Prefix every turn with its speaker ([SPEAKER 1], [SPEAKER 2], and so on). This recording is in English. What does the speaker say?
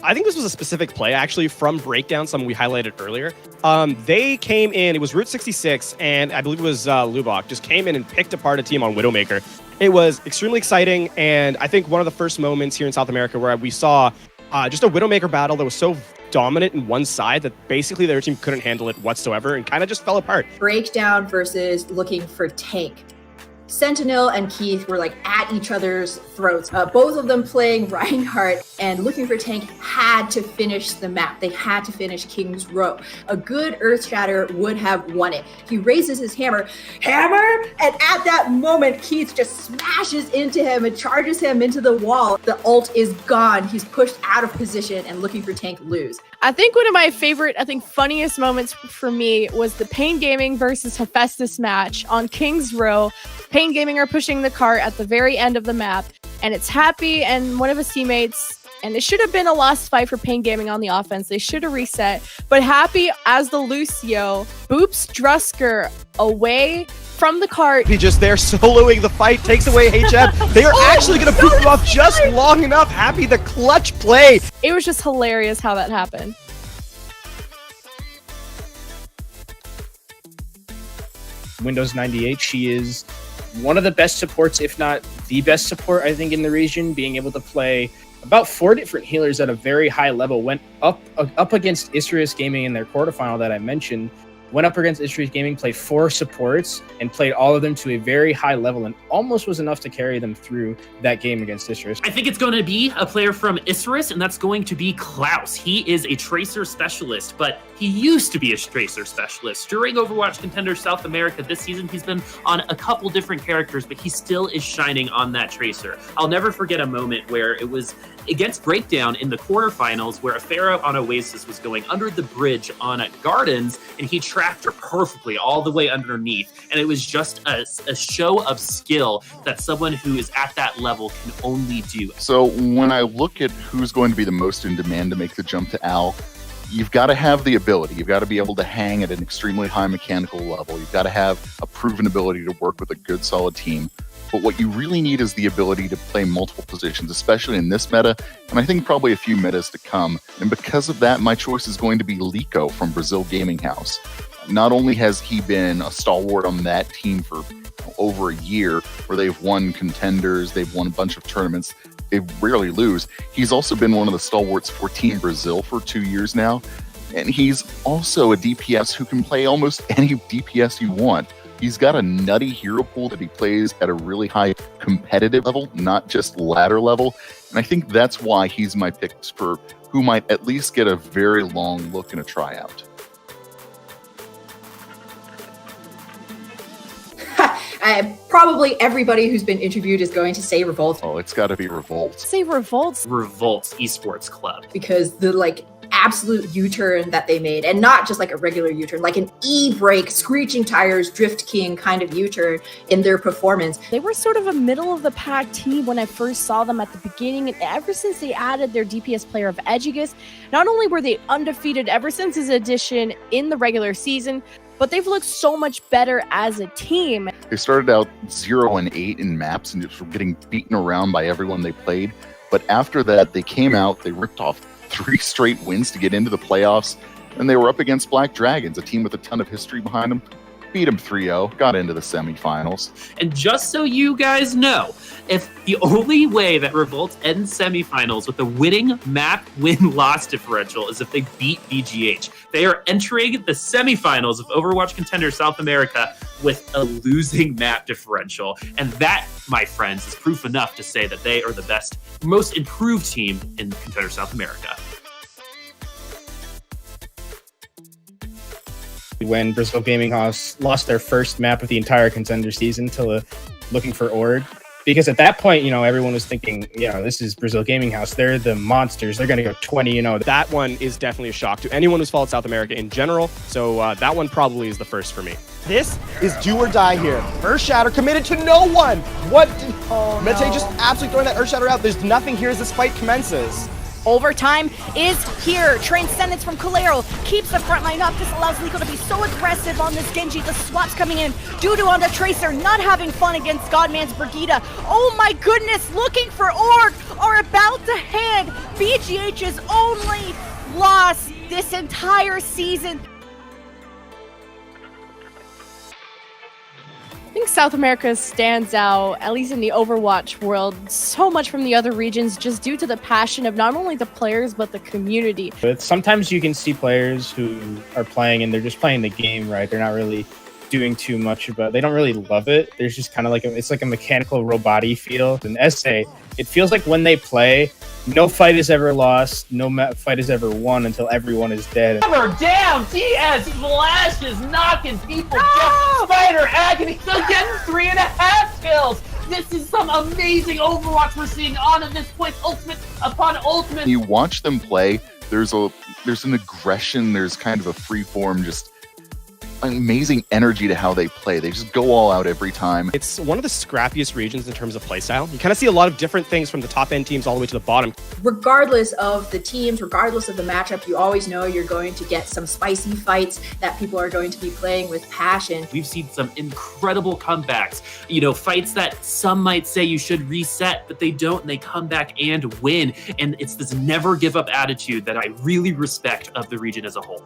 [SPEAKER 1] I think this was a specific play, actually, from Breakdown, something we highlighted earlier. They came in, it was Route 66, and I believe it was Lubach, just came in and picked apart a team on Widowmaker. It was extremely exciting, and I think one of the first moments here in South America where we saw just a Widowmaker battle that was so dominant in one side that basically their team couldn't handle it whatsoever and kind of just fell apart.
[SPEAKER 2] Breakdown versus looking for tank. Sentinel and Keith were like at each other's throats. Both of them playing Reinhardt, and Looking for Tank had to finish the map. They had to finish King's Row. A good Earthshatter would have won it. He raises his hammer, and at that moment, Keith just smashes into him and charges him into the wall. The ult is gone. He's pushed out of position, and Looking for Tank lose.
[SPEAKER 3] I think one of my favorite, funniest moments for me was the Pain Gaming versus Hephaestus match on King's Row. Pain Gaming are pushing the cart at the very end of the map, and it's Happy and one of his teammates, and it should have been a lost fight for Pain Gaming on the offense. They should have reset, but Happy, as the Lucio, boops Drusker away from the cart.
[SPEAKER 1] He just there soloing the fight, takes away HM. They are actually going to boot him off just long enough. Happy, the clutch play.
[SPEAKER 3] It was just hilarious how that happened.
[SPEAKER 4] Windows 98, she is one of the best supports, if not the best support, I think, in the region, being able to play about 4 different healers at a very high level. Went up against Isrius Gaming in their quarterfinal that I mentioned. Went up against Isrius Gaming, played 4 supports, and played all of them to a very high level, and almost was enough to carry them through that game against Isrius.
[SPEAKER 5] I think it's going to be a player from Isrius, and that's going to be Klaus. He is a tracer specialist, but he used to be a tracer specialist. During Overwatch Contenders South America this season, he's been on a couple different characters, but he still is shining on that tracer. I'll never forget a moment where it was against Breakdown in the quarterfinals where a Pharaoh on Oasis was going under the bridge on Gardens, and he tracked her perfectly all the way underneath. And it was just a show of skill that someone who is at that level can only do.
[SPEAKER 6] So when I look at who's going to be the most in demand to make the jump to Al, you've got to have the ability. You've got to be able to hang at an extremely high mechanical level. You've got to have a proven ability to work with a good, solid team. But what you really need is the ability to play multiple positions, especially in this meta, and I think probably a few metas to come. And because of that, my choice is going to be Lico from Brazil Gaming House. Not only has he been a stalwart on that team for over a year, where they've won contenders, they've won a bunch of tournaments, they rarely lose. He's also been one of the stalwarts for Team Brazil for 2 years now. And he's also a DPS who can play almost any DPS you want. He's got a nutty hero pool that he plays at a really high competitive level, not just ladder level. And I think that's why he's my pick for who might at least get a very long look in a tryout.
[SPEAKER 2] Probably everybody who's been interviewed is going to say Revolt.
[SPEAKER 6] Oh, it's got to be Revolt.
[SPEAKER 3] Say Revolt.
[SPEAKER 5] Revolt's esports club.
[SPEAKER 2] Because the absolute U-turn that they made, and not just like a regular U-turn, like an E-brake, screeching tires, Drift King kind of U-turn in their performance.
[SPEAKER 3] They were sort of a middle-of-the-pack team when I first saw them at the beginning, and ever since they added their DPS player of Edgigus, not only were they undefeated ever since his addition in the regular season, but they've looked so much better as a team.
[SPEAKER 6] They started out 0-8 in maps and just were getting beaten around by everyone they played. But after that, they came out, they ripped off 3 straight wins to get into the playoffs, and they were up against Black Dragons, a team with a ton of history behind them. Beat them 3-0, got into the semifinals.
[SPEAKER 5] And just so you guys know, if the only way that Revolt ends semifinals with a winning map win-loss differential is if they beat BGH, they are entering the semifinals of Overwatch Contenders South America with a losing map differential. And that, my friends, is proof enough to say that they are the best, most improved team in Contenders South America.
[SPEAKER 4] When Brazil Gaming House lost their first map of the entire contender season to Looking for Ord. Because at that point, everyone was thinking, this is Brazil Gaming House. They're the monsters. They're going to go 20-0.
[SPEAKER 1] That one is definitely a shock to anyone who's followed South America in general. So that one probably is the first for me. This is do or die here. Earthshatter committed to no one. What? Mete just absolutely throwing that Earthshatter out. There's nothing here as this fight commences.
[SPEAKER 3] Overtime is here. Transcendence from Calero keeps the front line up. This allows Lico to be so aggressive on this Genji. The swaps coming in. Dudu on the Tracer, not having fun against Godman's Brigida. Oh my goodness, looking for Org are about to hand BGH's only loss this entire season. I think South America stands out, at least in the Overwatch world, so much from the other regions just due to the passion of not only the players, but the community.
[SPEAKER 4] But sometimes you can see players who are playing and they're just playing the game, right? They're not really doing too much about it. They don't really love it. There's just kind of like it's like a mechanical robot-y feel. In SA, it feels like when they play, no fight is ever lost, no fight is ever won until everyone is dead.
[SPEAKER 5] Hammer down, TS flashes, knocking people down. Spider agony, still getting 3.5 kills. This is some amazing Overwatch we're seeing on at this point. Ultimate upon ultimate.
[SPEAKER 6] You watch them play, there's an aggression, there's kind of a free form, just amazing energy to how they play. They just go all out every time.
[SPEAKER 1] It's one of the scrappiest regions in terms of playstyle. You kind of see a lot of different things from the top end teams all the way to the bottom.
[SPEAKER 2] Regardless of the teams, regardless of the matchup, you always know you're going to get some spicy fights that people are going to be playing with passion.
[SPEAKER 5] We've seen some incredible comebacks. You know, fights that some might say you should reset, but they don't, and they come back and win. And it's this never give up attitude that I really respect of the region as a whole.